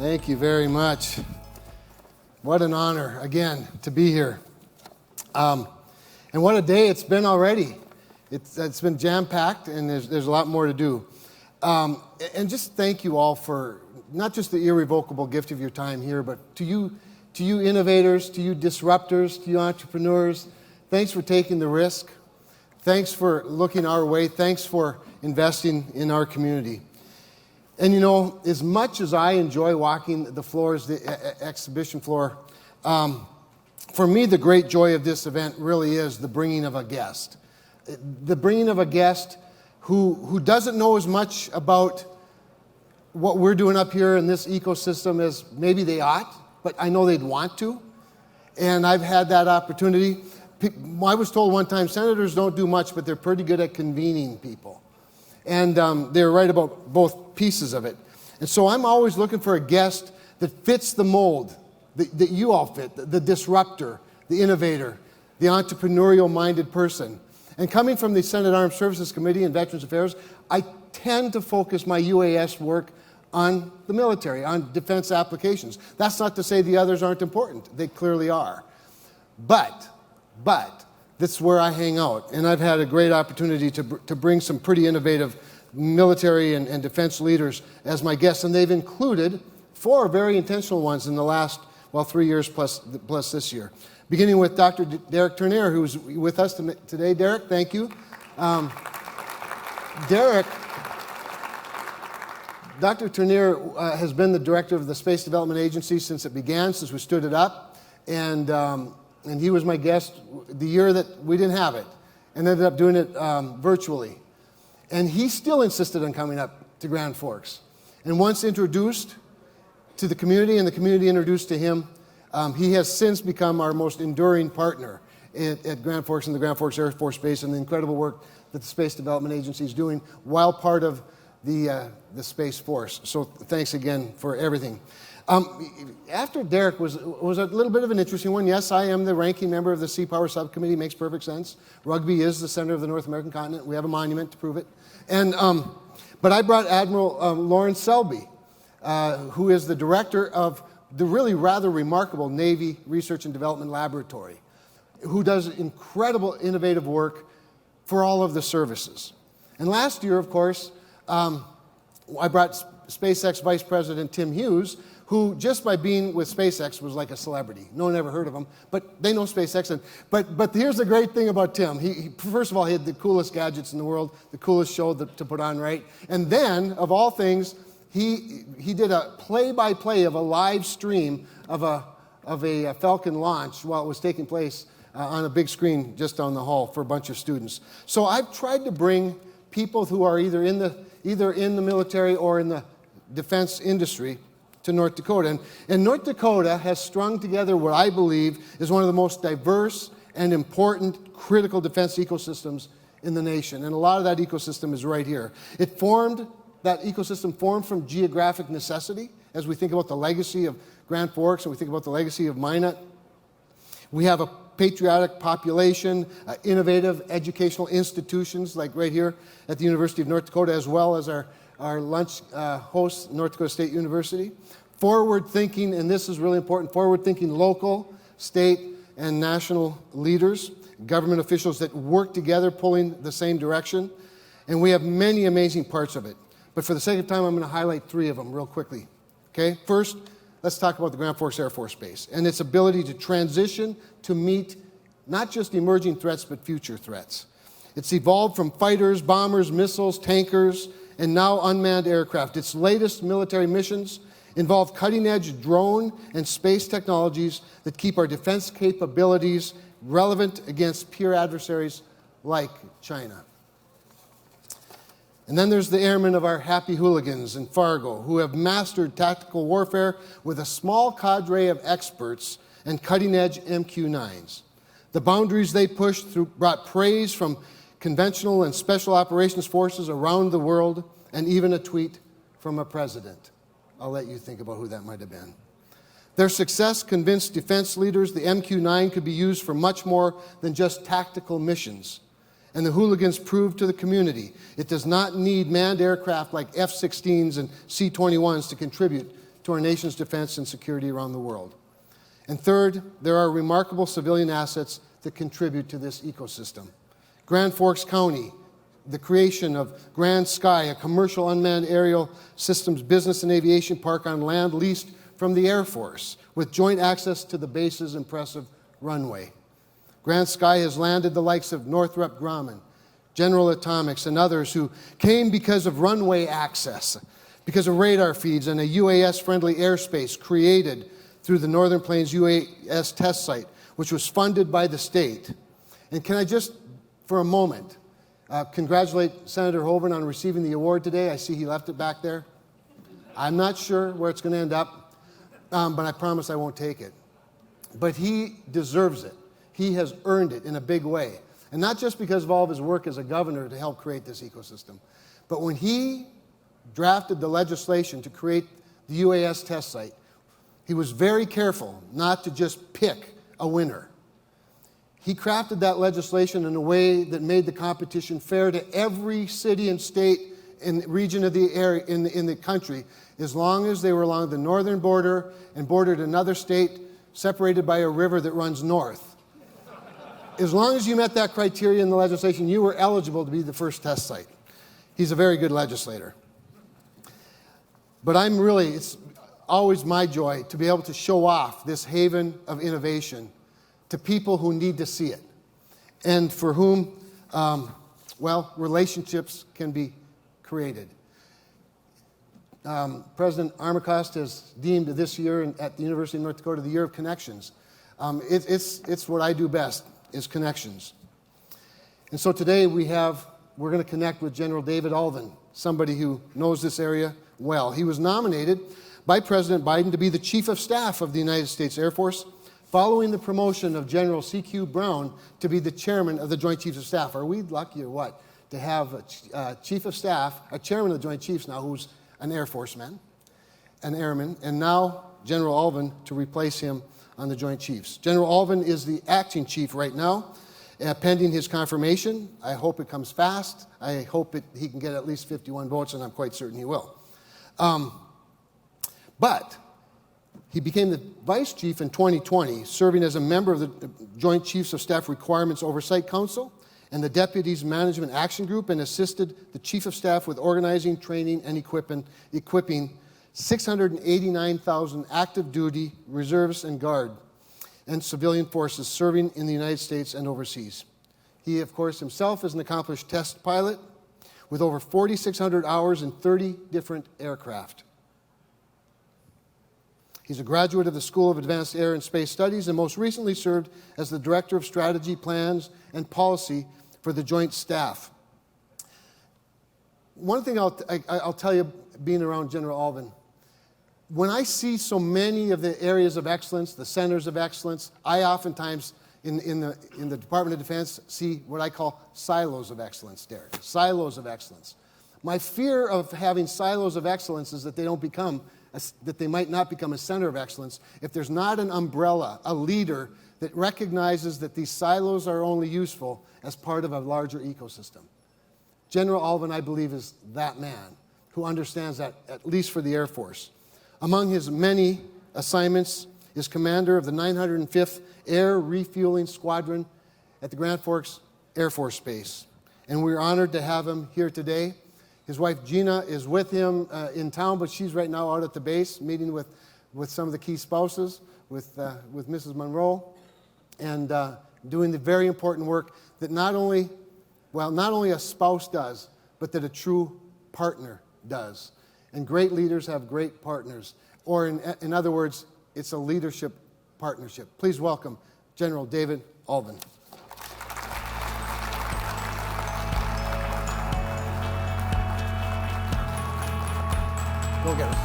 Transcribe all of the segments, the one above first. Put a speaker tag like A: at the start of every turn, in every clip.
A: Thank you very much. What an honor, again, to be here. And what a day it's been already. It's been jam-packed, and there's a lot more to do. And just thank you all for not just the irrevocable gift of your time here, but to you innovators, to you disruptors, to you entrepreneurs, thanks for taking the risk. Thanks for looking our way. Thanks for investing in our community. And you know, as much as I enjoy walking the floors, the exhibition floor, for me, the great joy of this event really is the bringing of a guest. The bringing of a guest who doesn't know as much about what we're doing up here in this ecosystem as maybe they ought, but I know they'd want to. And I've had that opportunity. I was told one time, senators don't do much, but they're pretty good at convening people. And they're right about both pieces of it. And so I'm always looking for a guest that fits the mold that you all fit, the disruptor, the innovator, the entrepreneurial-minded person. And coming from the Senate Armed Services Committee and Veterans Affairs, I tend to focus my UAS work on the military, on defense applications. That's not to say the others aren't important. They clearly are. But that's where I hang out. And I've had a great opportunity to bring some pretty innovative military and defense leaders as my guests. And they've included 4 very intentional ones in the last, 3 years plus this year. Beginning with Dr. Derek Turner, who's with us today. Derek, thank you. Dr. Turner has been the director of the Space Development Agency since it began, since we stood it up. And he was my guest the year that we didn't have it, and ended up doing it virtually. And he still insisted on coming up to Grand Forks. And once introduced to the community and the community introduced to him, he has since become our most enduring partner at Grand Forks and the Grand Forks Air Force Base, and the incredible work that the Space Development Agency is doing while part of the Space Force. So thanks again for everything. After Derek was a little bit of an interesting one. Yes, I am the ranking member of the Sea Power Subcommittee. Makes perfect sense. Rugby is the center of the North American continent. We have a monument to prove it. And but I brought Admiral Lawrence Selby, who is the director of the really rather remarkable Navy Research and Development Laboratory, who does incredible innovative work for all of the services. And last year, of course, I brought SpaceX Vice President Tim Hughes, who just by being with SpaceX was like a celebrity. No one ever heard of him, but they know SpaceX. But here's the great thing about Tim. He first of all, he had the coolest gadgets in the world, the coolest show to put on, right? And then, of all things, he did a play-by-play of a live stream of a Falcon launch while it was taking place on a big screen just down the hall for a bunch of students. So I've tried to bring people who are either in the military or in the defense industry to North Dakota. And North Dakota has strung together what I believe is one of the most diverse and important critical defense ecosystems in the nation. And a lot of that ecosystem is right here. That ecosystem formed from geographic necessity as we think about the legacy of Grand Forks and we think about the legacy of Minot. We have a patriotic population, innovative educational institutions like right here at the University of North Dakota, as well as our lunch host, North Dakota State University. Forward-thinking, and this is really important, forward-thinking local, state, and national leaders, government officials that work together pulling the same direction. And we have many amazing parts of it. But for the sake of time, I'm going to highlight 3 of them real quickly. Okay? First, let's talk about the Grand Forks Air Force Base and its ability to transition to meet not just emerging threats, but future threats. It's evolved from fighters, bombers, missiles, tankers, and now unmanned aircraft. Its latest military missions involve cutting-edge drone and space technologies that keep our defense capabilities relevant against peer adversaries like China. And then there's the airmen of our happy hooligans in Fargo who have mastered tactical warfare with a small cadre of experts and cutting-edge MQ-9s. The boundaries they pushed through brought praise from conventional and special operations forces around the world, and even a tweet from a president. I'll let you think about who that might have been. Their success convinced defense leaders the MQ-9 could be used for much more than just tactical missions. And the hooligans proved to the community it does not need manned aircraft like F-16s and C-21s to contribute to our nation's defense and security around the world. And third, there are remarkable civilian assets that contribute to this ecosystem. Grand Forks County, the creation of Grand Sky, a commercial unmanned aerial systems business and aviation park on land leased from the Air Force, with joint access to the base's impressive runway. Grand Sky has landed the likes of Northrop Grumman, General Atomics, and others who came because of runway access, because of radar feeds and a UAS-friendly airspace created through the Northern Plains UAS test site, which was funded by the state. And can I just, for a moment, congratulate Senator Hoeven on receiving the award today. I see he left it back there. I'm not sure where it's going to end up, but I promise I won't take it. But he deserves it. He has earned it in a big way. And not just because of all of his work as a governor to help create this ecosystem, but when he drafted the legislation to create the UAS test site, he was very careful not to just pick a winner. He crafted that legislation in a way that made the competition fair to every city and state and region of the area in the country, as long as they were along the northern border and bordered another state separated by a river that runs north. As long as you met that criteria in the legislation, you were eligible to be the first test site. He's a very good legislator. But it's always my joy to be able to show off this haven of innovation to people who need to see it, and for whom, relationships can be created. President Armacost has deemed this year at the University of North Dakota the Year of Connections. It's what I do best, is connections. And so today we're going to connect with General David Allvin, somebody who knows this area well. He was nominated by President Biden to be the Chief of Staff of the United States Air Force, following the promotion of General C.Q. Brown to be the chairman of the Joint Chiefs of Staff. Are we lucky or what to have a chief of staff, a chairman of the Joint Chiefs now, who's an Air Force man, an airman, and now General Allvin to replace him on the Joint Chiefs. General Allvin is the acting chief right now, pending his confirmation. I hope it comes fast. I hope he can get at least 51 votes, and I'm quite certain he will. But he became the vice chief in 2020, serving as a member of the Joint Chiefs of Staff Requirements Oversight Council and the Deputies Management Action Group, and assisted the Chief of Staff with organizing, training, and equipping 689,000 active duty reservists and guard and civilian forces serving in the United States and overseas. He, of course, himself is an accomplished test pilot with over 4,600 hours in 30 different aircraft. He's a graduate of the School of Advanced Air and Space Studies and most recently served as the Director of Strategy, Plans, and Policy for the Joint Staff. One thing I'll tell you, being around General Allvin, when I see so many of the areas of excellence, the centers of excellence, I oftentimes, in the Department of Defense, see what I call silos of excellence, Derek. Silos of excellence. My fear of having silos of excellence is that they might not become a center of excellence if there's not an umbrella, a leader that recognizes that these silos are only useful as part of a larger ecosystem. General Allvin, I believe, is that man who understands that, at least for the Air Force. Among his many assignments is commander of the 905th Air Refueling Squadron at the Grand Forks Air Force Base. And we're honored to have him here today. His wife Gina is with him in town, but she's right now out at the base meeting with some of the key spouses, with Mrs. Monroe, and doing the very important work that not only a spouse does, but that a true partner does. And great leaders have great partners. Or in other words, it's a leadership partnership. Please welcome General David Allvin. Go get it.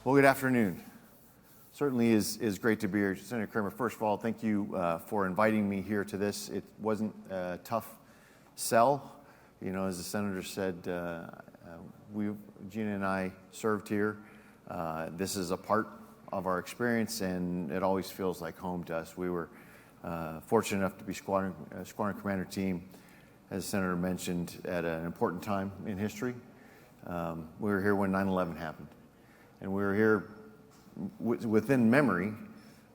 B: Well, good afternoon. Certainly is great to be here. Senator Cramer, first of all, thank you for inviting me here to this. It wasn't a tough sell. You know, as the senator said, Gina and I served here. This is a part of our experience, and it always feels like home to us. We were Fortunate enough to be squadron commander team, as the Senator mentioned, at an important time in history. We were here when 9/11 happened, and we were here within memory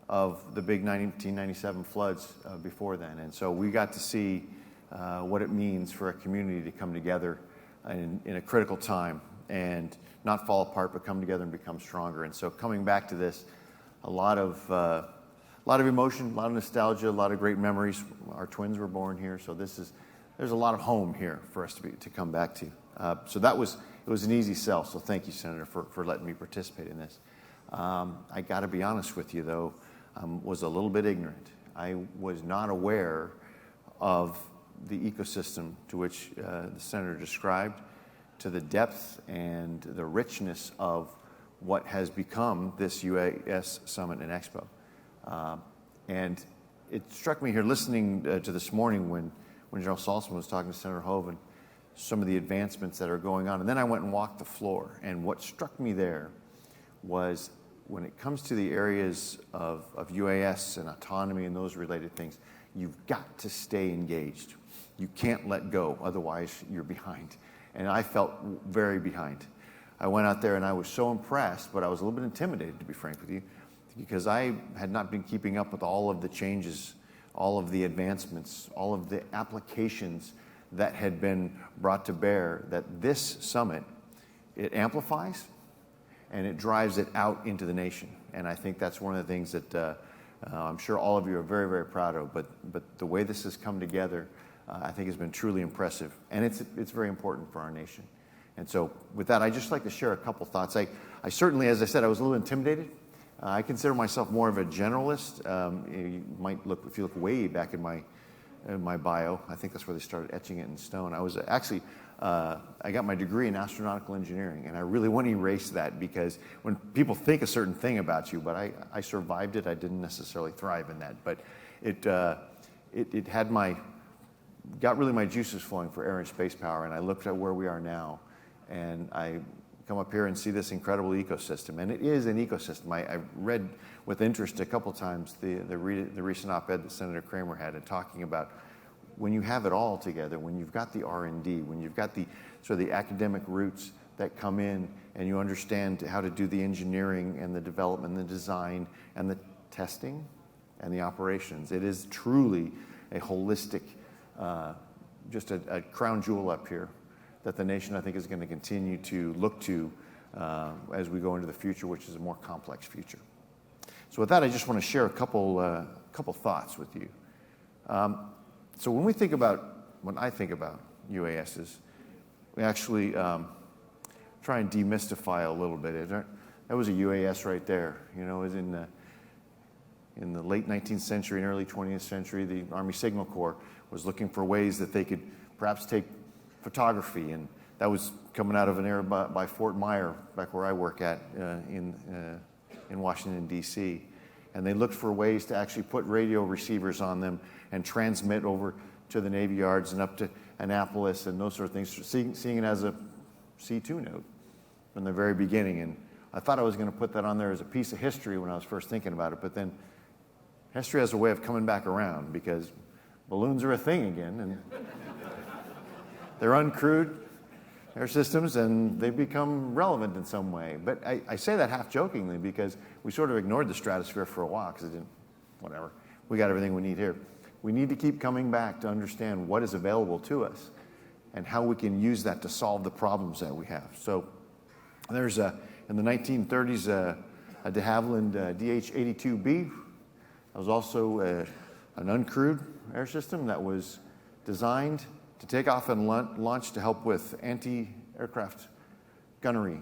B: of the big 1997 floods before then. And so we got to see what it means for a community to come together in a critical time and not fall apart, but come together and become stronger. And so coming back to this, a lot of emotion, a lot of nostalgia, a lot of great memories. Our twins were born here, so there's a lot of home here for us to come back to. So it was an easy sell. So thank you, Senator, for letting me participate in this. I got to be honest with you, though, was a little bit ignorant. I was not aware of the ecosystem to which the Senator described, to the depth and the richness of what has become this UAS Summit and Expo. And it struck me here listening to this morning when General Saltzman was talking to Senator Hoven, some of the advancements that are going on. And then I went and walked the floor. And what struck me there was when it comes to the areas of UAS and autonomy and those related things, you've got to stay engaged. You can't let go, otherwise you're behind. And I felt very behind. I went out there and I was so impressed, but I was a little bit intimidated, to be frank with you, because I had not been keeping up with all of the changes, all of the advancements, all of the applications that had been brought to bear, that this summit, it amplifies and it drives it out into the nation. And I think that's one of the things that I'm sure all of you are very, very proud of. But the way this has come together, I think has been truly impressive. And it's very important for our nation. And so with that, I'd just like to share a couple thoughts. I certainly, as I said, I was a little intimidated. I consider myself more of a generalist. You might look, if you look way back in my bio, I think that's where they started etching it in stone. I was actually, I got my degree in astronautical engineering, and I really want to erase that, because when people think a certain thing about you, but I survived it, I didn't necessarily thrive in that, but it had got really my juices flowing for air and space power, and I looked at where we are now, and I come up here and see this incredible ecosystem, and it is an ecosystem. I read with interest a couple times the recent op-ed that Senator Cramer had, and talking about when you have it all together, when you've got the R&D, when you've got the sort of the academic roots that come in, and you understand how to do the engineering and the development, and the design, and the testing, and the operations. It is truly a holistic, just a crown jewel up here that the nation, I think, is going to continue to look to as we go into the future, which is a more complex future. So with that, I just want to share a couple thoughts with you. So when I think about UASs, we actually try and demystify a little bit. That was a UAS right there. You know, it was in the late 19th century and early 20th century, the Army Signal Corps was looking for ways that they could perhaps take photography, and that was coming out of an area by Fort Myer, back where I work at in Washington, D.C. And they looked for ways to actually put radio receivers on them and transmit over to the Navy Yards and up to Annapolis and those sort of things, seeing it as a C2 note from the very beginning. And I thought I was going to put that on there as a piece of history when I was first thinking about it, but then history has a way of coming back around, because balloons are a thing again, and they're uncrewed air systems, and they become relevant in some way. But I say that half jokingly, because we sort of ignored the stratosphere for a while, because whatever, we got everything we need here. We need to keep coming back to understand what is available to us and how we can use that to solve the problems that we have. So there's in the 1930s a de Havilland DH-82B. That was also an uncrewed air system that was designed to take off and launch to help with anti-aircraft gunnery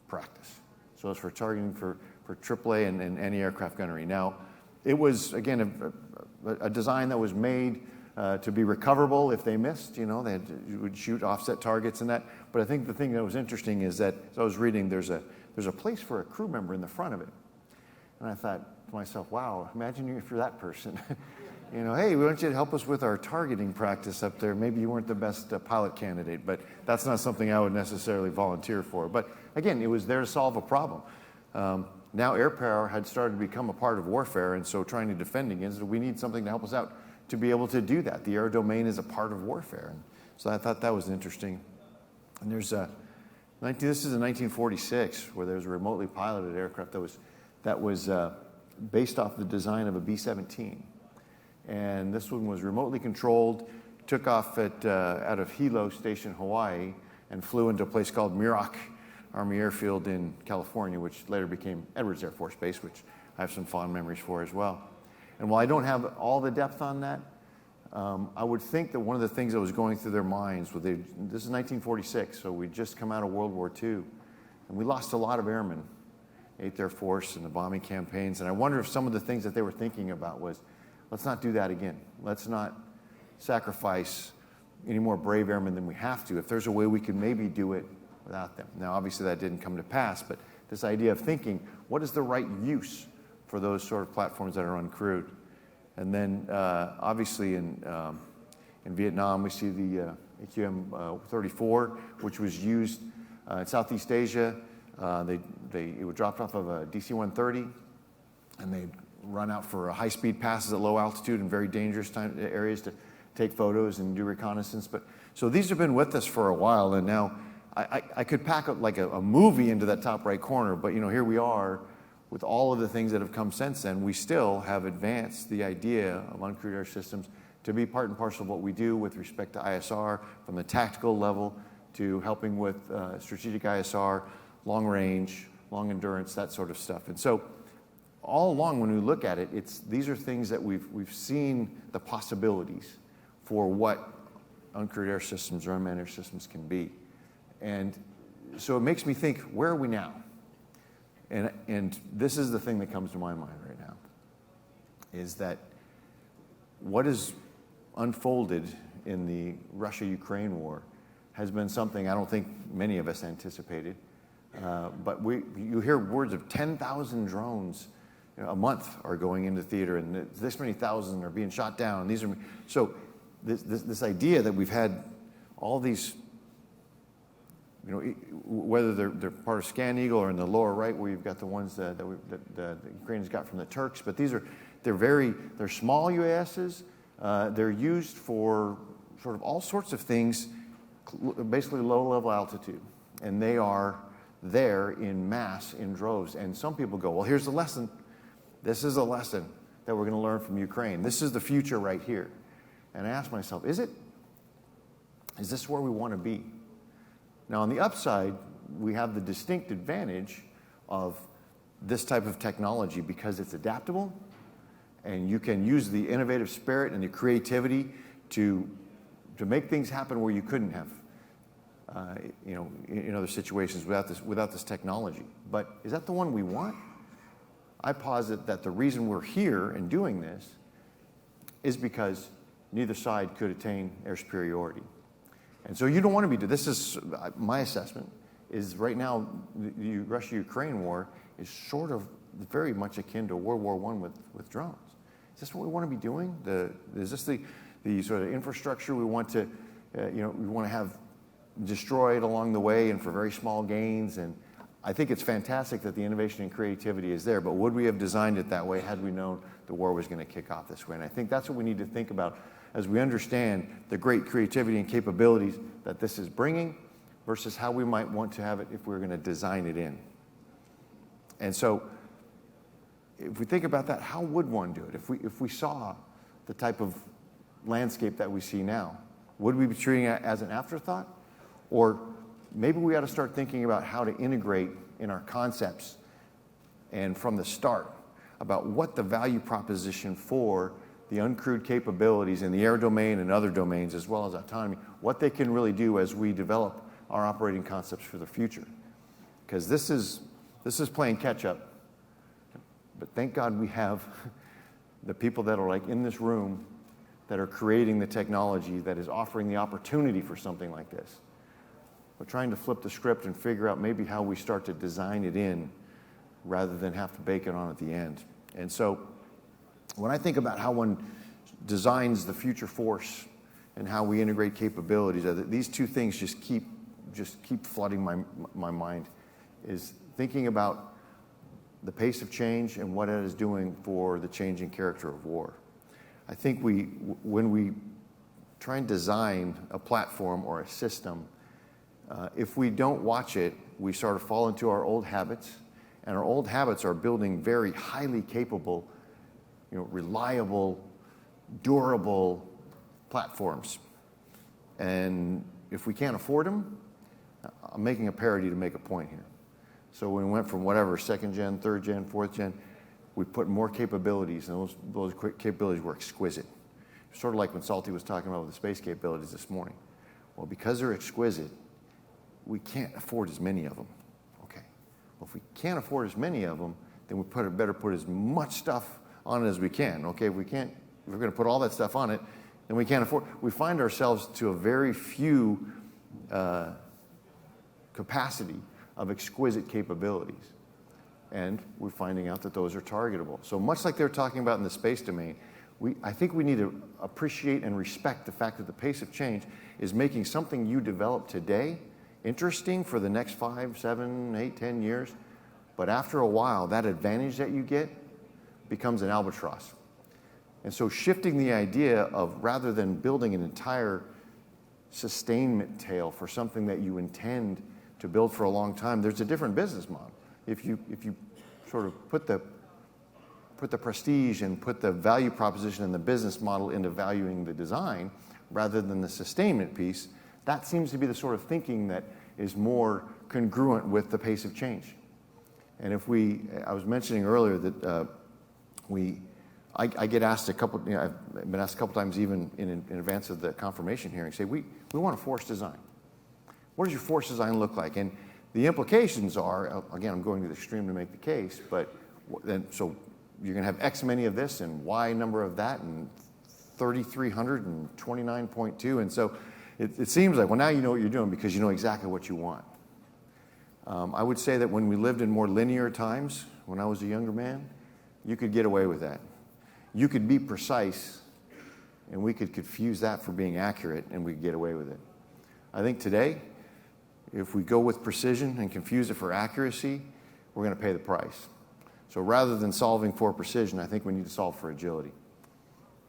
B: practice. So it's for targeting for AAA and anti-aircraft gunnery. Now, it was, again, a design that was made to be recoverable if they missed. You know, you would shoot offset targets and that. But I think the thing that was interesting is that, as I was reading, there's a place for a crew member in the front of it. And I thought to myself, wow, imagine if you're that person. You know, hey, we want you to help us with our targeting practice up there. Maybe you weren't the best pilot candidate, but that's not something I would necessarily volunteer for. But again, it was there to solve a problem. Now air power had started to become a part of warfare, and so trying to defend against it, we need something to help us out to be able to do that. The air domain is a part of warfare. And so I thought that was interesting. And this is in 1946, where there was a remotely piloted aircraft that was based off the design of a B-17. And this one was remotely controlled, took off out of Hilo Station, Hawaii, and flew into a place called Muroc Army Airfield in California, which later became Edwards Air Force Base, which I have some fond memories for as well. And while I don't have all the depth on that, I would think that one of the things that was going through their minds was this is 1946, so we'd just come out of World War II, and we lost a lot of airmen, 8th Air Force and the bombing campaigns, and I wonder if some of the things that they were thinking about was, let's not do that again. Let's not sacrifice any more brave airmen than we have to. If there's a way we could maybe do it without them. Now, obviously that didn't come to pass, but this idea of thinking, what is the right use for those sort of platforms that are uncrewed? And then, obviously, in Vietnam, we see the AQM-34, which was used in Southeast Asia. It was dropped off of a DC-130, and they'd run out for high-speed passes at low altitude in very dangerous areas to take photos and do reconnaissance. So these have been with us for a while, and now I could pack like a movie into that top right corner, but here we are with all of the things that have come since then. We still have advanced the idea of uncrewed air systems to be part and parcel of what we do with respect to ISR, from the tactical level to helping with strategic ISR, long range, long endurance, that sort of stuff. And so all along when we look at it, these are things that we've seen the possibilities for what uncrewed air systems or unmanned air systems can be. And so it makes me think, where are we now? And this is the thing that comes to my mind right now, is that what is unfolded in the Russia-Ukraine war has been something I don't think many of us anticipated. But you hear words of 10,000 drones a month are going into theater, and this many thousand are being shot down. So this idea that we've had all these, whether they're part of Scan Eagle or in the lower right where you've got the ones that the Ukrainians got from the Turks, but they're small UASs. They're used for sort of all sorts of things, basically low-level altitude, and they are there in mass, in droves. And some people go, well, here's the lesson. This is a lesson that we're going to learn from Ukraine. This is the future right here. And I ask myself, is this where we want to be? Now, on the upside, we have the distinct advantage of this type of technology because it's adaptable, and you can use the innovative spirit and the creativity to make things happen where you couldn't have, in other situations without this technology. But is that the one we want? I posit that the reason we're here and doing this is because neither side could attain air superiority. And so you don't want to be doing this. Is my assessment, is right now the Russia-Ukraine war is sort of very much akin to World War I with drones. Is this what we want to be doing? Is this the sort of infrastructure we want to, we want to have destroyed along the way and for very small gains? And I think it's fantastic that the innovation and creativity is there, but would we have designed it that way had we known the war was going to kick off this way? And I think that's what we need to think about as we understand the great creativity and capabilities that this is bringing versus how we might want to have it if we were going to design it in. And so if we think about that, how would one do it? If we saw the type of landscape that we see now, would we be treating it as an afterthought? Or maybe we ought to start thinking about how to integrate in our concepts and from the start about what the value proposition for the uncrewed capabilities in the air domain and other domains, as well as autonomy, what they can really do as we develop our operating concepts for the future. Because this is playing catch up. But thank God we have the people that are like in this room that are creating the technology that is offering the opportunity for something like this. We're trying to flip the script and figure out maybe how we start to design it in rather than have to bake it on at the end. And so when I think about how one designs the future force and how we integrate capabilities, these two things just keep flooding my mind, is thinking about the pace of change and what it is doing for the changing character of war. I think when we try and design a platform or a system, if we don't watch it, we sort of fall into our old habits, and our old habits are building very highly capable, reliable, durable platforms. And if we can't afford them, I'm making a parody to make a point here. So when we went from whatever, 2nd gen, 3rd gen, 4th gen, we put more capabilities, and those capabilities were exquisite. Sort of like when Salty was talking about the space capabilities this morning. Well, because they're exquisite, we can't afford as many of them. Okay. Well, if we can't afford as many of them, then we better put as much stuff on it as we can. Okay. If we're going to put all that stuff on it, then we can't afford. We find ourselves to a very few capacity of exquisite capabilities. And we're finding out that those are targetable. So much like they're talking about in the space domain, I think we need to appreciate and respect the fact that the pace of change is making something you develop today interesting for the next 5, 7, 8, 10 years. But after a while, that advantage that you get becomes an albatross. And so shifting the idea of, rather than building an entire sustainment tail for something that you intend to build for a long time, there's a different business model. If you sort of put the prestige and put the value proposition and the business model into valuing the design rather than the sustainment piece, that seems to be the sort of thinking that is more congruent with the pace of change. And I was mentioning earlier that I get asked I've been asked a couple times even in advance of the confirmation hearing, say, we want a force design. What does your force design look like? And the implications are, again, I'm going to the extreme to make the case, but then, so you're going to have X many of this and Y number of that and 3,300 and 29.2. And so it seems like, well, now you know what you're doing because you know exactly what you want. I would say that when we lived in more linear times, when I was a younger man, you could get away with that. You could be precise, and we could confuse that for being accurate, and we could get away with it. I think today, if we go with precision and confuse it for accuracy, we're going to pay the price. So rather than solving for precision, I think we need to solve for agility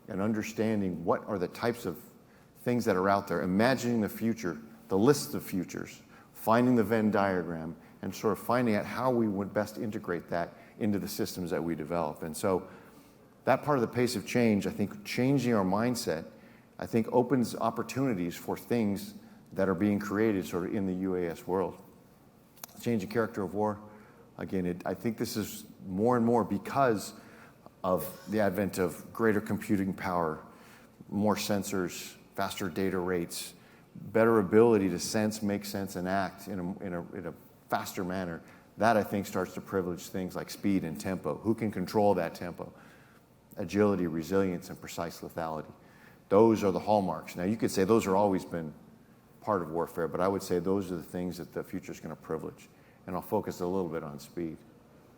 B: and understanding what are the types of things that are out there, imagining the future, the list of futures, finding the Venn diagram, and sort of finding out how we would best integrate that into the systems that we develop. And so that part of the pace of change, I think changing our mindset, I think opens opportunities for things that are being created sort of in the UAS world. Changing character of war, again, I think this is more and more because of the advent of greater computing power, more sensors, faster data rates, better ability to sense, make sense, and act in a faster manner. That, I think, starts to privilege things like speed and tempo. Who can control that tempo? Agility, resilience, and precise lethality. Those are the hallmarks. Now, you could say those have always been part of warfare, but I would say those are the things that the future is going to privilege. And I'll focus a little bit on speed,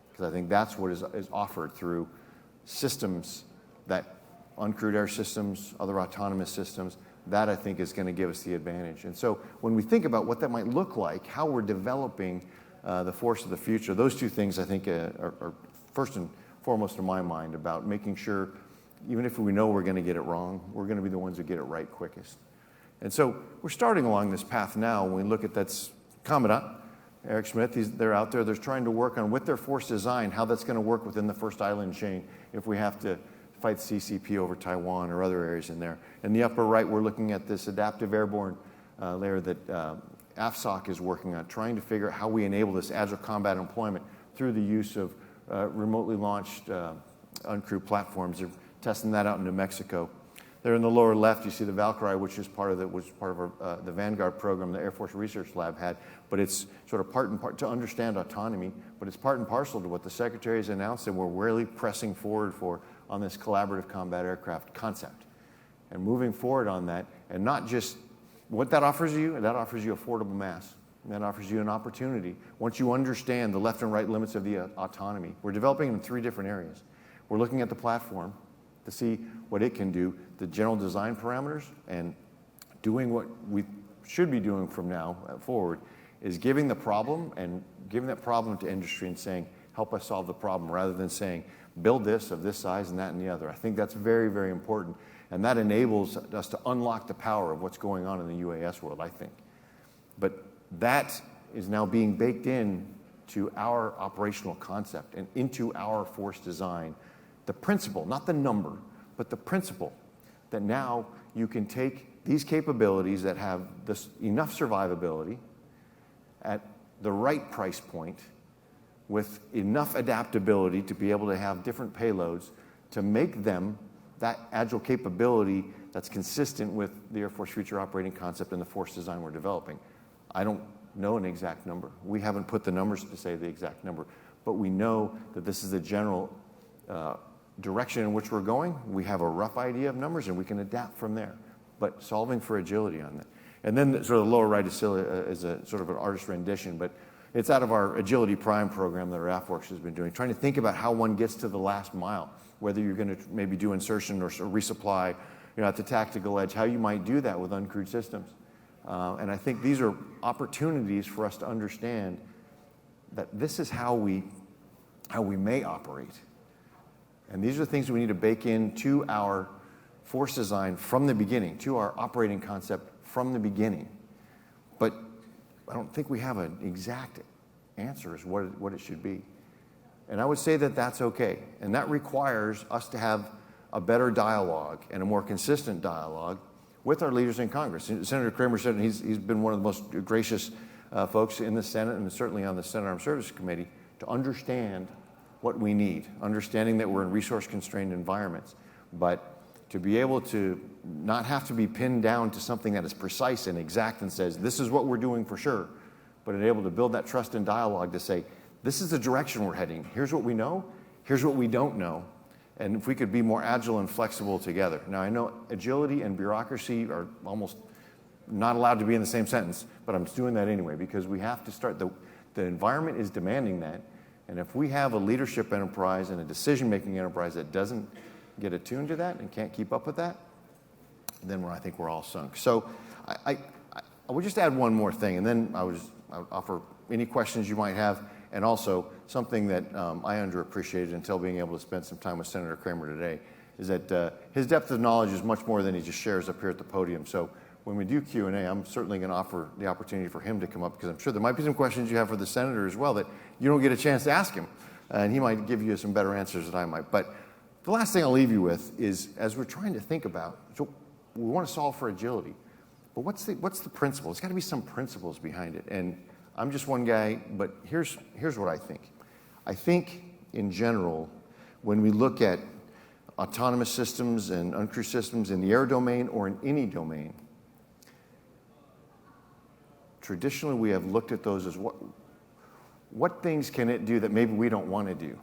B: because I think that's what is offered through systems, that uncrewed air systems, other autonomous systems. That, I think, is going to give us the advantage. And so when we think about what that might look like, how we're developing the force of the future, those two things, I think, are first and foremost in my mind about making sure, even if we know we're going to get it wrong, we're going to be the ones who get it right quickest. And so we're starting along this path now. When we look at that's Commandant Eric Smith, they're out there. They're trying to work on, with their force design, how that's going to work within the first island chain if we have to fight CCP over Taiwan or other areas in there. In the upper right, we're looking at this adaptive airborne layer that AFSOC is working on, trying to figure out how we enable this agile combat employment through the use of remotely launched uncrewed platforms. They're testing that out in New Mexico. There in the lower left, you see the Valkyrie, which is part of the Vanguard program the Air Force Research Lab had. But it's sort of part and part to understand autonomy, but it's part and parcel to what the Secretary has announced and we're really pressing forward for on this collaborative combat aircraft concept. And moving forward on that, and not just what that offers you affordable mass. And that offers you an opportunity. Once you understand the left and right limits of the autonomy, we're developing in 3 different areas. We're looking at the platform to see what it can do, the general design parameters, and doing what we should be doing from now forward is giving the problem and giving that problem to industry and saying, help us solve the problem, rather than saying, build this of this size and that and the other. I think that's very, very important. And that enables us to unlock the power of what's going on in the UAS world, I think. But that is now being baked in to our operational concept and into our force design. The principle, not the number, but the principle that now you can take these capabilities that have enough survivability at the right price point with enough adaptability to be able to have different payloads to make them that agile capability that's consistent with the Air Force Future Operating Concept and the force design we're developing. I don't know an exact number. We haven't put the numbers to say the exact number, but we know that this is the general direction in which we're going. We have a rough idea of numbers, and we can adapt from there, but solving for agility on that. And then sort of the lower right is a sort of an artist rendition, but it's out of our Agility Prime program that our AFWorks has been doing, trying to think about how one gets to the last mile, whether you're going to maybe do insertion or resupply, at the tactical edge, how you might do that with uncrewed systems. And I think these are opportunities for us to understand that this is how we may operate. And these are things that we need to bake into our force design from the beginning, to our operating concept from the beginning. But I don't think we have an exact answer as what it should be. And I would say that that's okay. And that requires us to have a better dialogue and a more consistent dialogue with our leaders in Congress. Senator Cramer said, and he's been one of the most gracious folks in the Senate and certainly on the Senate Armed Services Committee to understand what we need, understanding that we're in resource-constrained environments, but to be able to not have to be pinned down to something that is precise and exact and says, this is what we're doing for sure, but able to build that trust and dialogue to say, this is the direction we're heading. Here's what we know. Here's what we don't know. And if we could be more agile and flexible together. Now, I know agility and bureaucracy are almost not allowed to be in the same sentence, but I'm doing that anyway because we have to start. The environment is demanding that. And if we have a leadership enterprise and a decision-making enterprise that doesn't get attuned to that and can't keep up with that, then I think we're all sunk. So I would just add one more thing, and then I would offer any questions you might have, and also something that I underappreciated until being able to spend some time with Senator Cramer today, is that his depth of knowledge is much more than he just shares up here at the podium. So when we do Q&A, I'm certainly going to offer the opportunity for him to come up, because I'm sure there might be some questions you have for the senator as well that you don't get a chance to ask him, and he might give you some better answers than I might. But the last thing I'll leave you with is, as we're trying to think about, so we want to solve for agility, but what's the principle? There's got to be some principles behind it. And I'm just one guy, but here's what I think. I think, in general, when we look at autonomous systems and uncrewed systems in the air domain or in any domain, traditionally we have looked at those as what things can it do that maybe we don't want to do?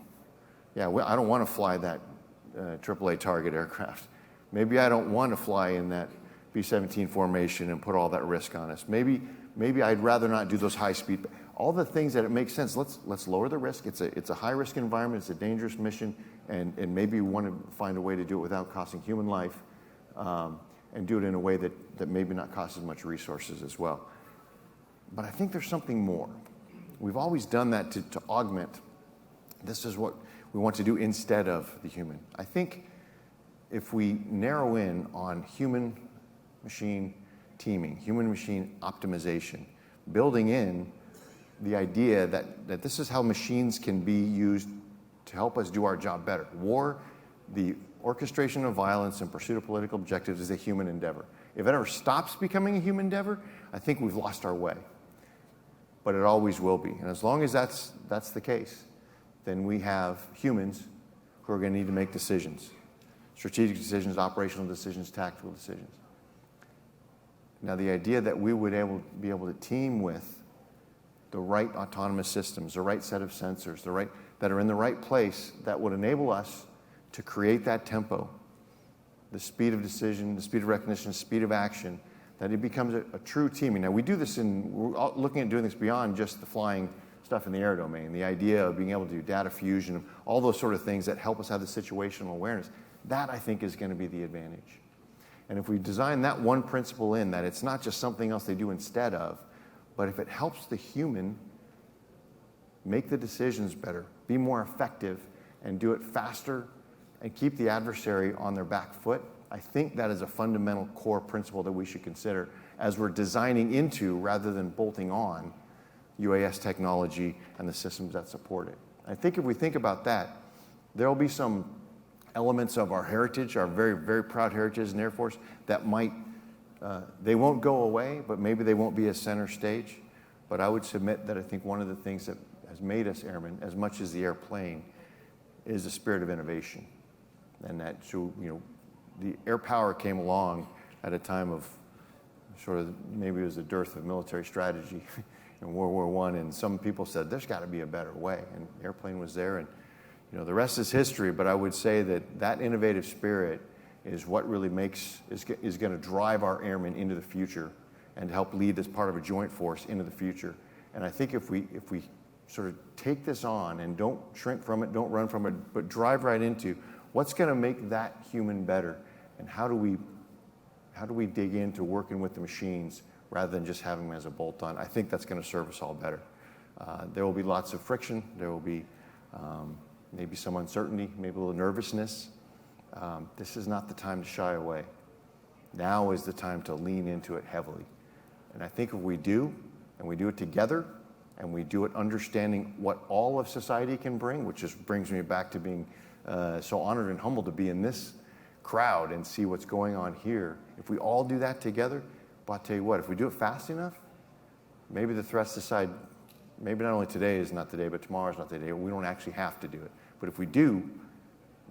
B: Yeah, I don't want to fly that AAA target aircraft. Maybe I don't want to fly in that B-17 formation and put all that risk on us. Maybe I'd rather not do those high speed. All the things that it makes sense. Let's lower the risk. It's a high risk environment. It's a dangerous mission, and maybe we want to find a way to do it without costing human life, and do it in a way that maybe not costs as much resources as well. But I think there's something more. We've always done that to augment. This is what we want to do instead of the human. I think if we narrow in on human-machine teaming, human-machine optimization, building in the idea that this is how machines can be used to help us do our job better. War, the orchestration of violence and pursuit of political objectives, is a human endeavor. If it ever stops becoming a human endeavor, I think we've lost our way. But it always will be. And as long as that's the case, then we have humans who are going to need to make decisions. Strategic decisions, operational decisions, tactical decisions. Now, the idea that we would be able to team with the right autonomous systems, the right set of sensors, that are in the right place, that would enable us to create that tempo, the speed of decision, the speed of recognition, the speed of action, that it becomes a true teaming. Now, we do this we're looking at doing this beyond just the flying stuff in the air domain, the idea of being able to do data fusion, all those sort of things that help us have the situational awareness. That, I think, is going to be the advantage. And if we design that one principle in, that it's not just something else they do instead of, but if it helps the human make the decisions better, be more effective, and do it faster and keep the adversary on their back foot, I think that is a fundamental core principle that we should consider as we're designing into, rather than bolting on, UAS technology and the systems that support it. I think if we think about that, there will be some elements of our heritage, our very, very proud heritage in the Air Force, that might, they won't go away, but maybe they won't be a center stage. But I would submit that I think one of the things that has made us airmen, as much as the airplane, is the spirit of innovation. And that, so, the air power came along at a time of sort of, maybe it was a dearth of military strategy in World War I, and some people said, there's got to be a better way, and the airplane was there, and the rest is history. But I would say that innovative spirit is what really is going to drive our airmen into the future and help lead as part of a joint force into the future. And I think if we sort of take this on and don't shrink from it, don't run from it, but drive right into what's going to make that human better, and how do we dig into working with the machines rather than just having them as a bolt-on, I think that's going to serve us all better. There will be lots of friction. There will be maybe some uncertainty, maybe a little nervousness. This is not the time to shy away. Now is the time to lean into it heavily. And I think if we do, and we do it together, and we do it understanding what all of society can bring, which just brings me back to being so honored and humbled to be in this crowd and see what's going on here. If we all do that together, but I'll tell you what, if we do it fast enough, maybe the threats decide, maybe not only today is not the day, but tomorrow is not the day. We don't actually have to do it. But if we do,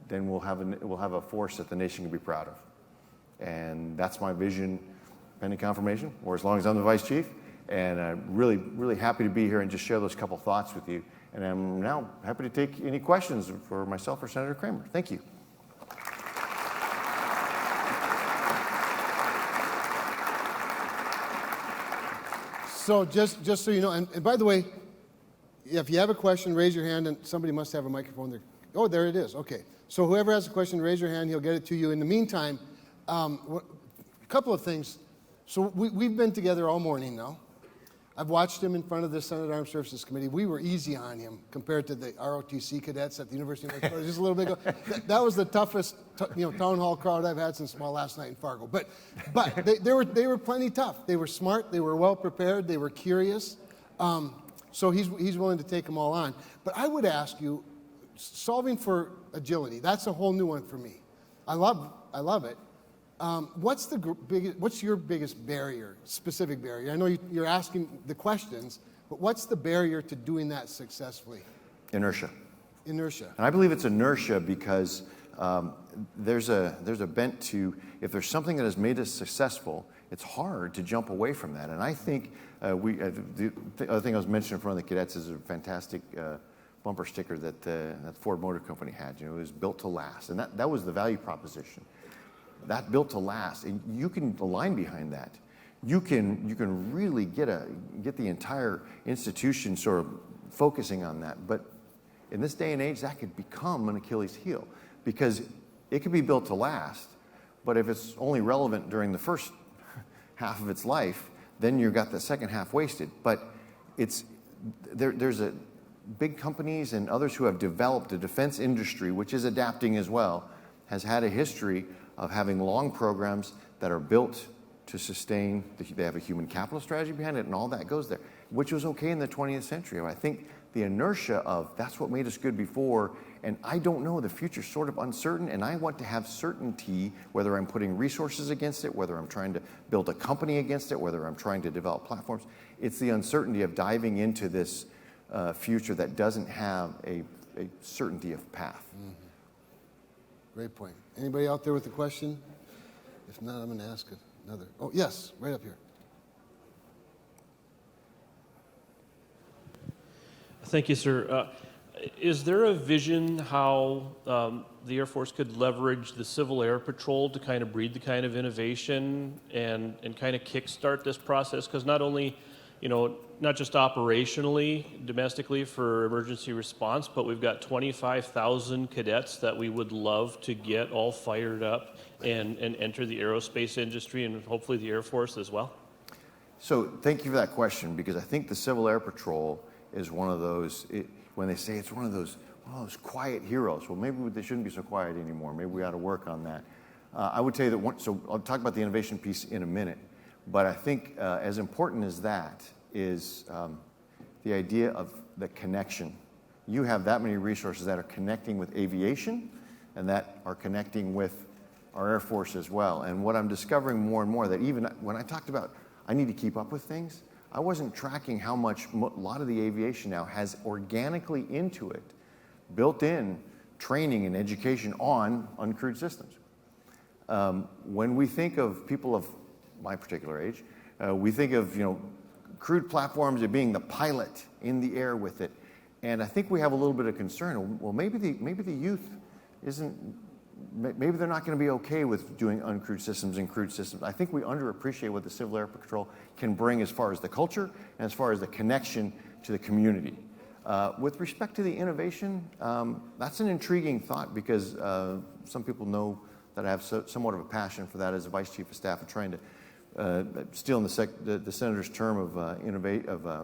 B: then we'll have a force that the nation can be proud of. And that's my vision, pending confirmation, or as long as I'm the vice chief. And I'm really, really happy to be here and just share those couple thoughts with you. And I'm now happy to take any questions for myself or Senator Cramer. Thank you.
A: So just so you know, and by the way, if you have a question, raise your hand, and somebody must have a microphone there. Oh, there it is. Okay. So whoever has a question, raise your hand. He'll get it to you. In the meantime, a couple of things. So we've been together all morning now. I've watched him in front of the Senate Armed Services Committee. We were easy on him compared to the ROTC cadets at the University of North Dakota just a little bit ago. That was the toughest, town hall crowd I've had since last night in Fargo. But they were plenty tough. They were smart. They were well prepared. They were curious. So he's willing to take them all on. But I would ask you, solving for agility. That's a whole new one for me. I love it. What's your biggest barrier, specific barrier? I know you're asking the questions, but what's the barrier to doing that successfully?
B: Inertia.
A: Inertia.
B: And I believe it's inertia because there's a bent to, if there's something that has made us successful, it's hard to jump away from that. And I think the other thing I was mentioning in front of the cadets is a fantastic bumper sticker that Ford Motor Company had. It was built to last, and that was the value proposition. That built to last, and you can align behind that. You can really get the entire institution sort of focusing on that. But in this day and age, that could become an Achilles heel because it could be built to last, but if it's only relevant during the first half of its life, then you've got the second half wasted. But there's big companies and others who have developed a defense industry, which is adapting as well, has had a history of having long programs that are built to sustain. They have a human capital strategy behind it, and all that goes there, which was okay in the 20th century. I think the inertia of that's what made us good before, and I don't know, the future's sort of uncertain, and I want to have certainty, whether I'm putting resources against it, whether I'm trying to build a company against it, whether I'm trying to develop platforms. It's the uncertainty of diving into this future that doesn't have a certainty of path.
A: Mm-hmm. Great point. Anybody out there with a question? If not, I'm going to ask another. Oh, yes, right up here.
C: Thank you, sir. Is there a vision how the Air Force could leverage the Civil Air Patrol to kind of breed the kind of innovation and kind of kickstart this process? Because not only, not just operationally, domestically for emergency response, but we've got 25,000 cadets that we would love to get all fired up and enter the aerospace industry and hopefully the Air Force as well.
B: So thank you for that question, because I think the Civil Air Patrol is one of those, when they say it's one of those oh, those quiet heroes. Well, maybe they shouldn't be so quiet anymore. Maybe we ought to work on that. I would tell you that so I'll talk about the innovation piece in a minute, but I think as important as that is the idea of the connection. You have that many resources that are connecting with aviation and that are connecting with our Air Force as well. And what I'm discovering more and more, that even when I talked about I need to keep up with things, I wasn't tracking how much a lot of the aviation now has organically into it, built in training and education on uncrewed systems. When we think of people of my particular age, we think of crewed platforms as being the pilot in the air with it, and I think we have a little bit of concern. Well, maybe the youth isn't. Maybe they're not going to be okay with doing uncrewed systems and crewed systems. I think we underappreciate what the Civil Air Patrol can bring as far as the culture and as far as the connection to the community. With respect to the innovation, that's an intriguing thought because some people know that I have somewhat of a passion for that as a Vice Chief of Staff, and trying to, still in the Senator's term of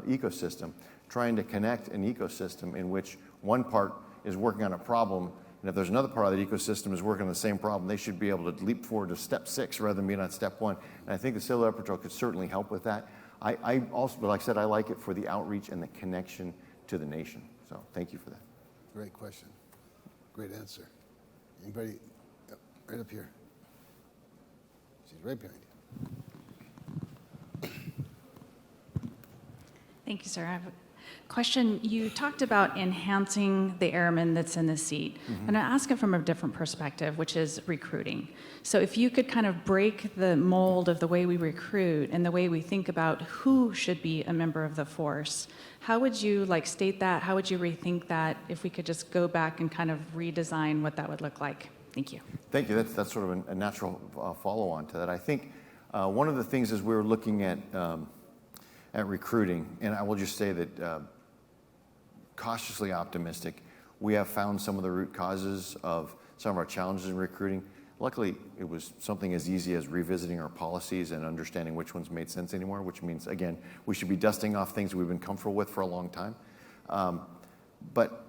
B: ecosystem, trying to connect an ecosystem in which one part is working on a problem, and if there's another part of the ecosystem is working on the same problem, they should be able to leap forward to step 6 rather than being on step 1. And I think the Civil Air Patrol could certainly help with that. I also, but like I said, I like it for the outreach and the connection to the nation. So thank you for that.
A: Great question. Great answer. Anybody? Yep, right up here. She's right behind you.
D: Thank you, sir. I have a question. You talked about enhancing the airman that's in the seat.
B: Mm-hmm.
D: And I ask it from a different perspective, which is recruiting. So if you could kind of break the mold of the way we recruit and the way we think about who should be a member of the force, how would you state that? How would you rethink that if we could just go back and kind of redesign what that would look like? Thank you.
B: Thank you. That's sort of a natural follow-on to that. I think one of the things is we're looking at recruiting, and I will just say that cautiously optimistic, we have found some of the root causes of some of our challenges in recruiting. Luckily, it was something as easy as revisiting our policies and understanding which ones made sense anymore, which means, again, we should be dusting off things we've been comfortable with for a long time. But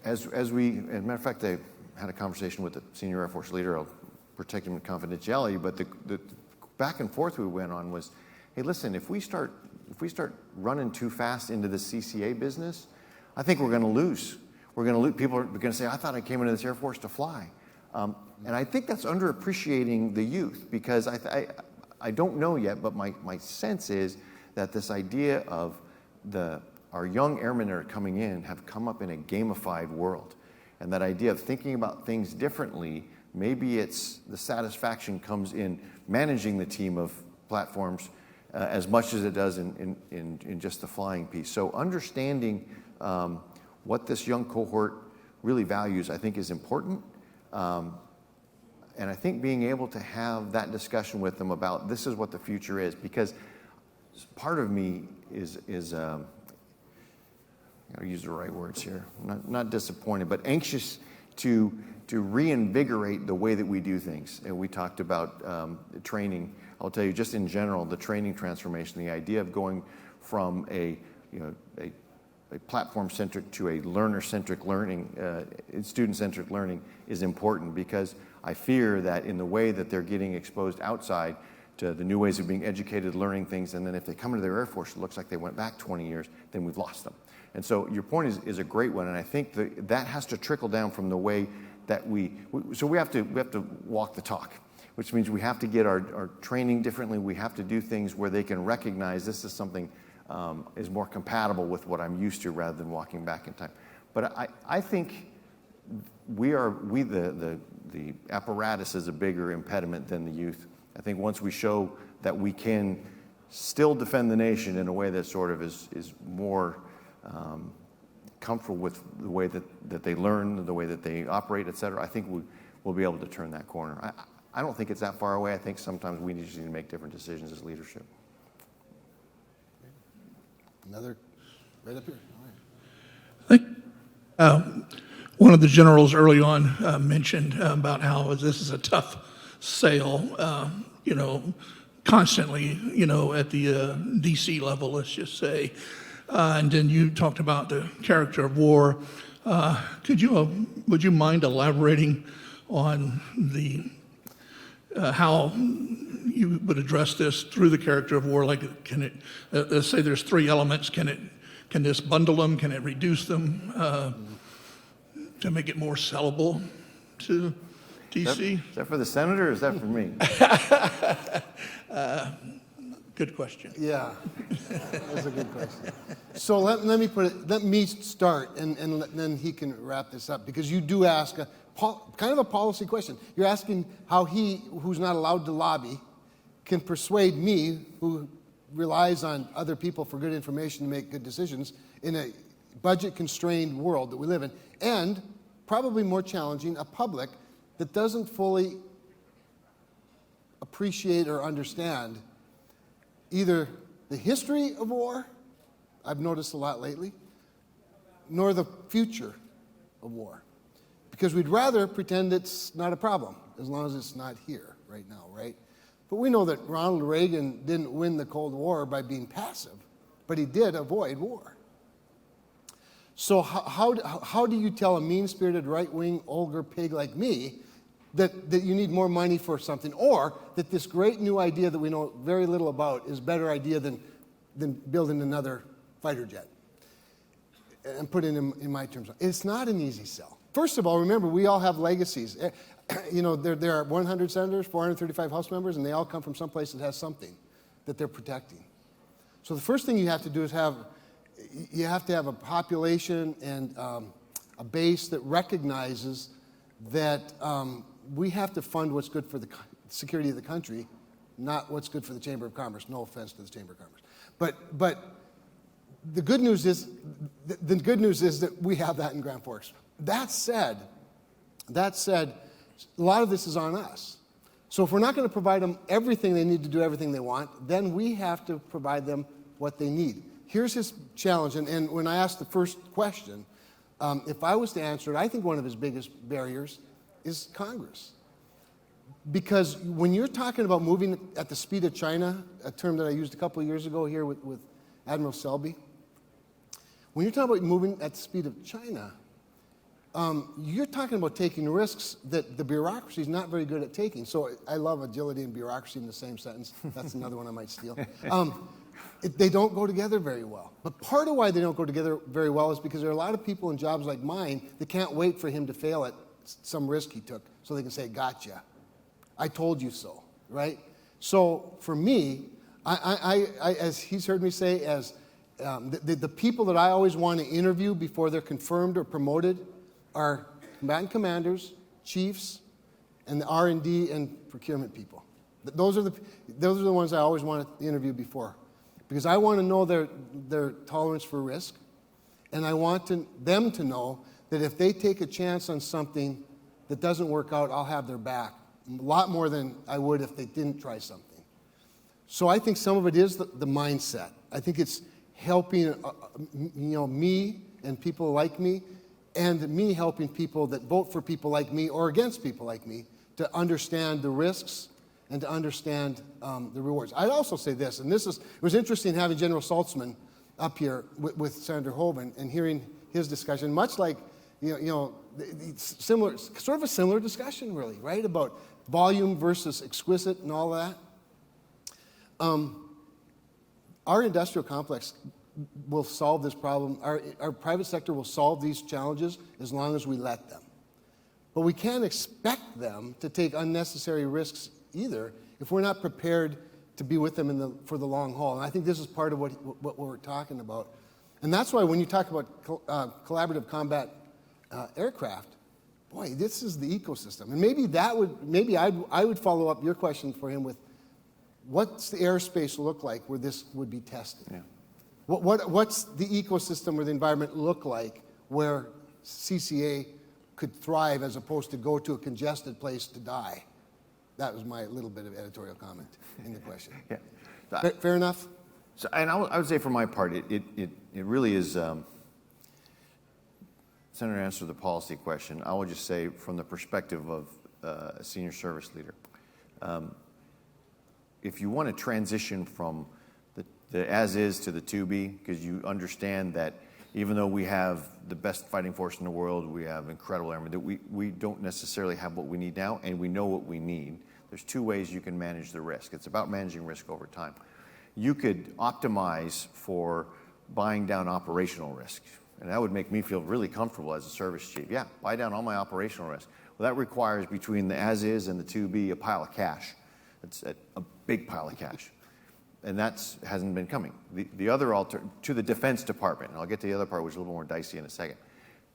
B: as a matter of fact, I had a conversation with the senior Air Force leader. I'll protect him with confidentiality, but the back and forth we went on was, hey, listen, if we start running too fast into the CCA business, I think we're going to lose. We're going to lose. People are going to say, I thought I came into this Air Force to fly. And I think that's underappreciating the youth, because I don't know yet, but my sense is that this idea of our young airmen that are coming in have come up in a gamified world. And that idea of thinking about things differently, maybe it's the satisfaction comes in managing the team of platforms as much as it does in just the flying piece. So understanding what this young cohort really values, I think, is important. And I think being able to have that discussion with them about this is what the future is, because part of me is I'll use the right words here, not disappointed, but anxious to reinvigorate the way that we do things. And we talked about training. I'll tell you, just in general, the training transformation, the idea of going from a platform-centric to a learner-centric learning, student-centric learning is important, because I fear that in the way that they're getting exposed outside to the new ways of being educated, learning things, and then if they come into their Air Force, it looks like they went back 20 years, then we've lost them. And so your point is a great one, and I think that has to trickle down from the way that we have to walk the talk, which means we have to get our training differently. We have to do things where they can recognize this is something is more compatible with what I'm used to, rather than walking back in time. But I think the apparatus is a bigger impediment than the youth. I think once we show that we can still defend the nation in a way that sort of is more comfortable with the way that they learn, the way that they operate, et cetera, I think we'll be able to turn that corner. I don't think it's that far away. I think sometimes we just need to make different decisions as leadership.
A: Another, right up here. All right.
E: I think one of the generals early on mentioned about how this is a tough sale, constantly, at the DC level, let's just say. And then you talked about the character of war. Would you mind elaborating on how you would address this through the character of war? Like, can it, let's say there's 3 elements, can this bundle them? Can it reduce them to make it more sellable to DC?
B: Is that for the senator or is that for me?
E: Good question.
A: Yeah, that's a good question. So let me start, and then he can wrap this up, because you do ask kind of a policy question. You're asking how he, who's not allowed to lobby, can persuade me, who relies on other people for good information to make good decisions in a budget-constrained world that we live in, and probably more challenging, a public that doesn't fully appreciate or understand either the history of war, I've noticed a lot lately, nor the future of war. Because we'd rather pretend it's not a problem, as long as it's not here right now, right? But we know that Ronald Reagan didn't win the Cold War by being passive, but he did avoid war. So how do you tell a mean-spirited right-wing ogre pig like me that you need more money for something, or that this great new idea that we know very little about is a better idea than building another fighter jet? And put it in my terms. It's not an easy sell. First of all, remember, we all have legacies. You know, there are 100 senators, 435 House members, and they all come from some place that has something that they're protecting. So the first thing you have to do is you have to have a population and a base that recognizes that we have to fund what's good for the security of the country, not what's good for the Chamber of Commerce. No offense to the Chamber of Commerce, but the good news is that we have that in Grand Forks. That said, a lot of this is on us. So if we're not going to provide them everything they need to do everything they want, then we have to provide them what they need. Here's his challenge, and when I asked the first question, if I was to answer it, I think one of his biggest barriers is Congress. Because when you're talking about moving at the speed of China, a term that I used a couple of years ago here with Admiral Selby, when you're talking about moving at the speed of China, you're talking about taking risks that the bureaucracy is not very good at taking. So I love agility and bureaucracy in the same sentence. That's another one I might steal. They don't go together very well. But part of why they don't go together very well is because there are a lot of people in jobs like mine that can't wait for him to fail at some risk he took so they can say, gotcha, I told you so, right? So for me, I as he's heard me say, as the people that I always want to interview before they're confirmed or promoted are combatant commanders, chiefs, and the R&D and procurement people. Those are the ones I always want to interview before, because I want to know their tolerance for risk, and I want them to know that if they take a chance on something that doesn't work out, I'll have their back a lot more than I would if they didn't try something. So I think some of it is the mindset. I think it's helping me and people like me, and me helping people that vote for people like me or against people like me to understand the risks and to understand the rewards. I'd also say this, and it was interesting having General Saltzman up here with Senator Hoeven and hearing his discussion, much like, sort of a similar discussion, really, right, about volume versus exquisite and all that. Our industrial complex will solve this problem. Our private sector will solve these challenges as long as we let them. But we can't expect them to take unnecessary risks either if we're not prepared to be with them for the long haul. And I think this is part of what we're talking about. And that's why when you talk about collaborative combat aircraft, boy, this is the ecosystem. And maybe I would follow up your question for him with, what's the airspace look like where this would be tested? Yeah. What's the ecosystem or the environment look like where CCA could thrive as opposed to go to a congested place to die? That was my little bit of editorial comment in the question. Yeah. Fair enough?
B: So, and I would say for my part, it really is, Senator answered the policy question. I would just say from the perspective of a senior service leader, if you want to transition from the as is to the to be, because you understand that even though we have the best fighting force in the world, we have incredible airmen, that we don't necessarily have what we need now, and we know what we need. There's two ways you can manage the risk. It's about managing risk over time. You could optimize for buying down operational risk, and that would make me feel really comfortable as a service chief. Yeah, buy down all my operational risk. Well, that requires between the as is and the to be a pile of cash. It's a big pile of cash. And that hasn't been coming. The other to the Defense Department, and I'll get to the other part, which is a little more dicey in a second.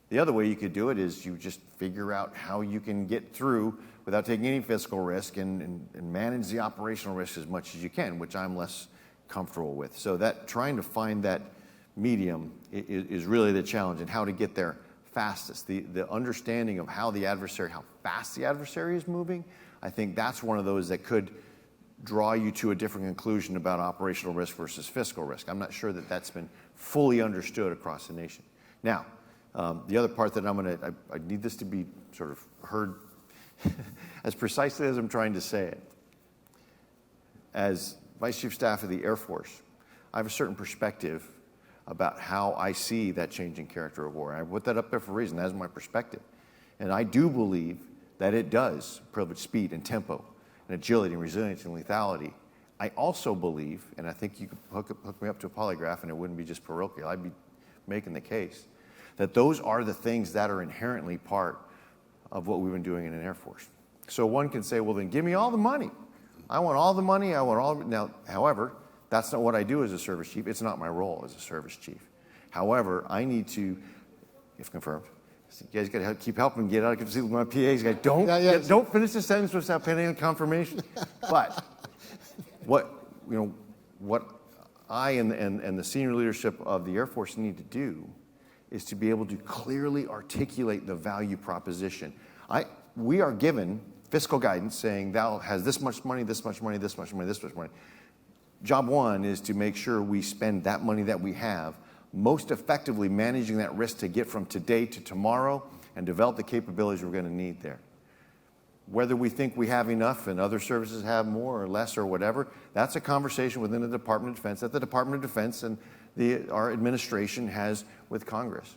B: The other way you could do it is you just figure out how you can get through without taking any fiscal risk and manage the operational risk as much as you can, which I'm less comfortable with. So that trying to find that medium is really the challenge, and how to get there fastest. The understanding of how fast the adversary is moving, I think that's one of those that could draw you to a different conclusion about operational risk versus fiscal risk. I'm not sure that that's been fully understood across the nation. Now, the other part that I need this to be sort of heard as precisely as I'm trying to say it. As Vice Chief of Staff of the Air Force, I have a certain perspective about how I see that changing character of war. I put that up there for a reason. That's my perspective. And I do believe that it does privilege speed and tempo and agility and resilience and lethality. I also believe, and I think you could hook me up to a polygraph and it wouldn't be just parochial, I'd be making the case, that those are the things that are inherently part of what we've been doing in an Air Force. So one can say, well, then give me all the money. I want all the money, Now, however, that's not what I do as a service chief. It's not my role as a service chief. However, I need to, if confirmed, you guys got to keep helping get out. I can see my PAs. Guys, don't finish the sentence without pending a confirmation. But what I and the senior leadership of the Air Force need to do is to be able to clearly articulate the value proposition. We are given fiscal guidance saying thou has this much money, this much money, this much money, this much money. Job one is to make sure we spend that money that we have most effectively managing that risk to get from today to tomorrow and develop the capabilities we're going to need there. Whether we think we have enough and other services have more or less or whatever, that's a conversation within the Department of Defense that the Department of Defense and our administration has with Congress.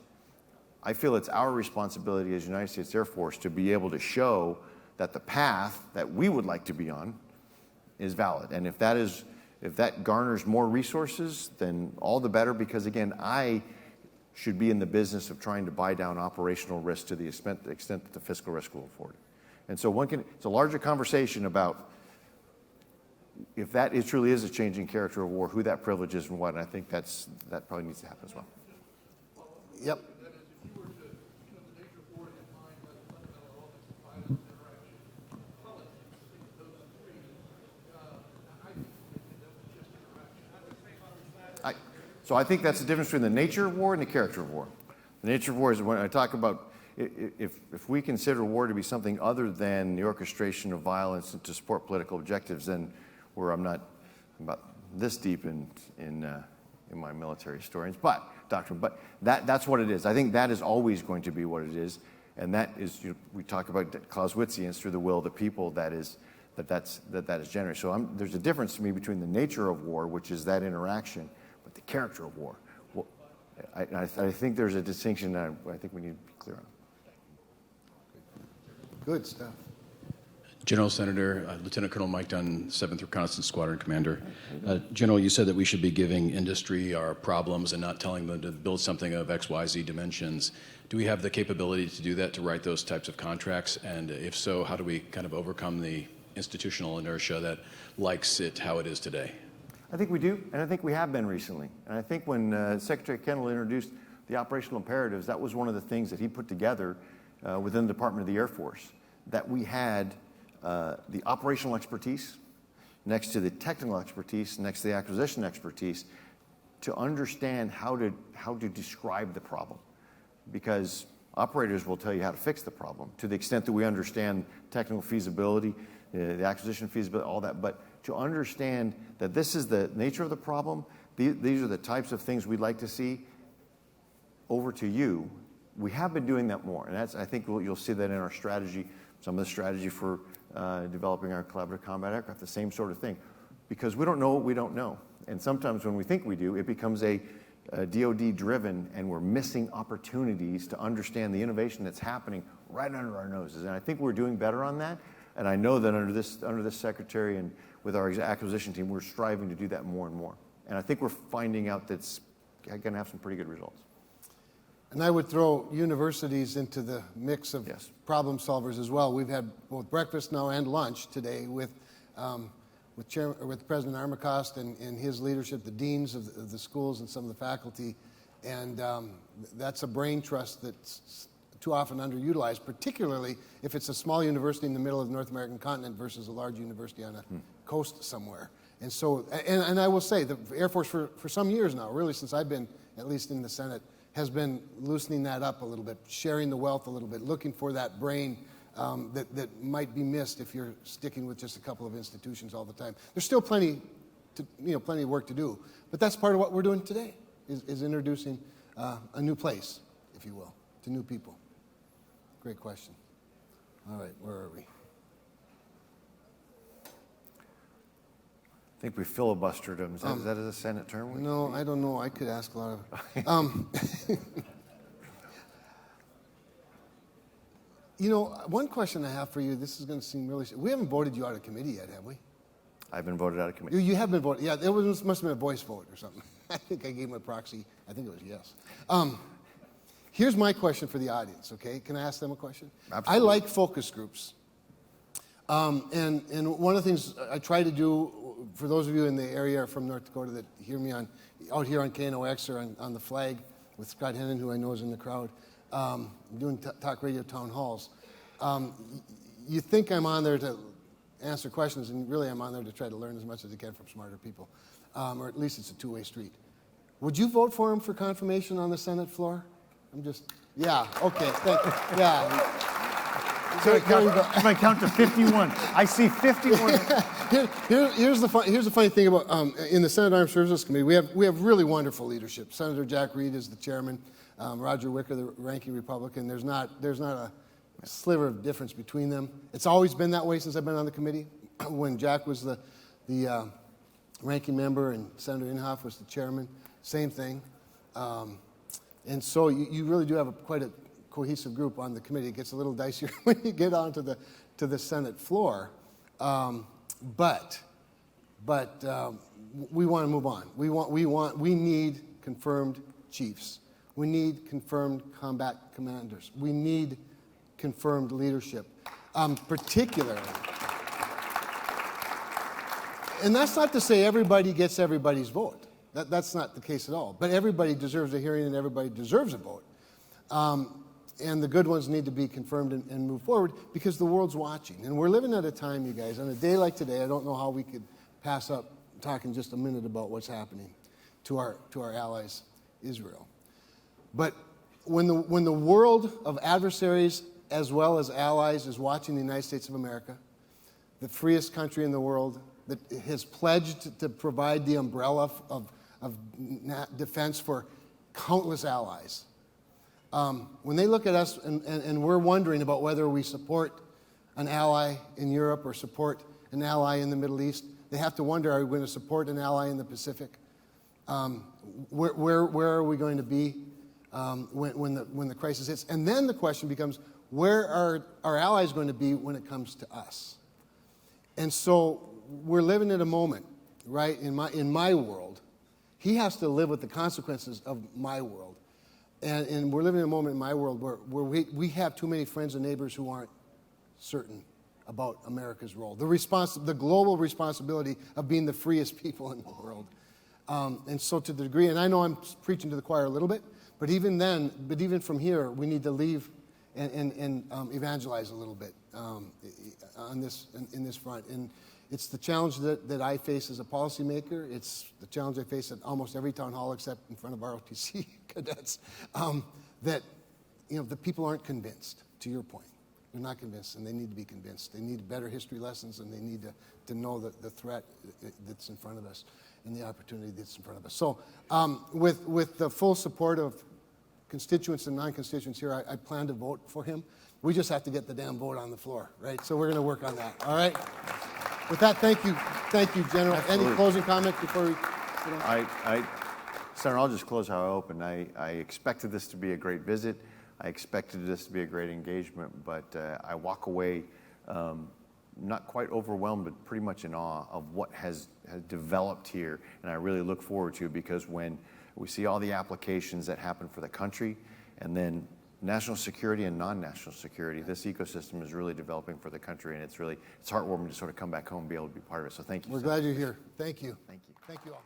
B: I feel it's our responsibility as United States Air Force to be able to show that the path that we would like to be on is valid. And if that garners more resources, then all the better, because again, I should be in the business of trying to buy down operational risk to the extent that the fiscal risk will afford it. And so it's a larger conversation about if that truly is a changing character of war, who that privilege is and what, and I think that probably needs to happen as well.
A: Yep. So I think that's the difference between the nature of war and the character of war. The nature of war is when I talk about if we consider war to be something other than the orchestration of violence and to support political objectives, then I'm not about this deep in my military historians, doctrine. But that's what it is. I think that is always going to be what it is, and that is we talk about Clausewitzians through the will of the people. That is generated. So there's a difference to me between the nature of war, which is that interaction, but the character of war. Well, I think there's a distinction that I think we need to be clear on. Good stuff.
F: General Senator, Lieutenant Colonel Mike Dunn, 7th Reconnaissance Squadron Commander. General, you said that we should be giving industry our problems and not telling them to build something of XYZ dimensions. Do we have the capability to do that, to write those types of contracts? And if so, how do we kind of overcome the institutional inertia that likes it how it is today?
B: I think we do, and I think we have been recently. And I think when Secretary Kendall introduced the operational imperatives, that was one of the things that he put together within the Department of the Air Force, that we had the operational expertise next to the technical expertise, next to the acquisition expertise, to understand how to describe the problem. Because operators will tell you how to fix the problem to the extent that we understand technical feasibility, the acquisition feasibility, all that. But to understand that this is the nature of the problem, these are the types of things we'd like to see over to you. We have been doing that more, and I think you'll see that in our strategy, some of the strategy for developing our collaborative combat aircraft, the same sort of thing. Because we don't know what we don't know. And sometimes when we think we do, it becomes a DoD driven, and we're missing opportunities to understand the innovation that's happening right under our noses. And I think we're doing better on that. And I know that under this secretary and with our acquisition team, we're striving to do that more and more. And I think we're finding out that's going to have some pretty good results.
A: And I would throw universities into the mix of
B: Yes.
A: problem solvers as well. We've had both breakfast now and lunch today with President Armacost and his leadership, the deans of the schools and some of the faculty. And that's a brain trust that's too often underutilized, particularly if it's a small university in the middle of the North American continent versus a large university on a coast somewhere. And so, and I will say, the Air Force for some years now, really since I've been at least in the Senate, has been loosening that up a little bit, sharing the wealth a little bit, looking for that brain that might be missed if you're sticking with just a couple of institutions all the time. There's still plenty of work to do, but that's part of what we're doing today, is introducing a new place, if you will, to new people. Great question. All right, where are we?
B: I think we filibustered them. Is that a Senate term?
A: No, I don't know. I could ask a lot of. One question I have for you. This is going to seem really. We haven't voted you out of committee yet, have we?
B: I've been voted out of committee.
A: You have been voted. Yeah, must have been a voice vote or something. I think I gave him a proxy. I think it was yes. Here's my question for the audience. Okay, can I ask them a question?
B: Absolutely.
A: I like focus groups. And one of the things I try to do, for those of you in the area from North Dakota that hear me out here on KNOX or on the flag with Scott Hennon, who I know is in the crowd, doing talk radio town halls, you think I'm on there to answer questions, and really I'm on there to try to learn as much as I can from smarter people, or at least it's a two-way street. Would you vote for him for confirmation on the Senate floor? Yeah, okay, thank you. Yeah.
B: So I'm going to count to 51. I see 51.
A: Here's the funny thing about in the Senate Armed Services Committee, we have really wonderful leadership. Senator Jack Reed is the chairman. Roger Wicker, the ranking Republican. There's not a sliver of difference between them. It's always been that way since I've been on the committee. When Jack was the ranking member and Senator Inhofe was the chairman, same thing. And so you really do have quite a cohesive group on the committee. It gets a little dicier when you get onto the Senate floor, but we want to move on. We need confirmed chiefs. We need confirmed combat commanders. We need confirmed leadership, particularly. And that's not to say everybody gets everybody's vote. That's not the case at all. But everybody deserves a hearing and everybody deserves a vote. And the good ones need to be confirmed and move forward because the world's watching. And we're living at a time, you guys, on a day like today, I don't know how we could pass up talking just a minute about what's happening to our allies, Israel. But when the world of adversaries as well as allies is watching the United States of America, the freest country in the world that has pledged to provide the umbrella of defense for countless allies, when they look at us and we're wondering about whether we support an ally in Europe or support an ally in the Middle East, they have to wonder, are we going to support an ally in the Pacific? Where are we going to be when the crisis hits? And then the question becomes, where are our allies going to be when it comes to us? And so we're living in a moment, right, in my world. He has to live with the consequences of my world. And we're living in a moment in my world where we have too many friends and neighbors who aren't certain about America's role, the global responsibility of being the freest people in the world. And so to the degree, and I know I'm preaching to the choir a little bit, but even from here, we need to leave and evangelize a little bit in this front. And it's the challenge that I face as a policymaker. It's the challenge I face at almost every town hall except in front of ROTC cadets, that the people aren't convinced, to your point. They're not convinced, and they need to be convinced. They need better history lessons, and they need to know the threat that's in front of us and the opportunity that's in front of us. So with the full support of constituents and non-constituents here, I plan to vote for him. We just have to get the damn vote on the floor, right? So we're going to work on that, all right? With that, thank you, General.
B: Absolutely.
A: Any closing comments before we?
B: Senator, I'll just close how I opened. I expected this to be a great visit. I expected this to be a great engagement, but I walk away not quite overwhelmed, but pretty much in awe of what has developed here. And I really look forward to it, because when we see all the applications that happen for the country, and then national security and non-national security, this ecosystem is really developing for the country, and it's heartwarming to sort of come back home and be able to be part of it. So thank you.
A: We're glad you're here. Thank you.
B: Thank you.
A: Thank you all.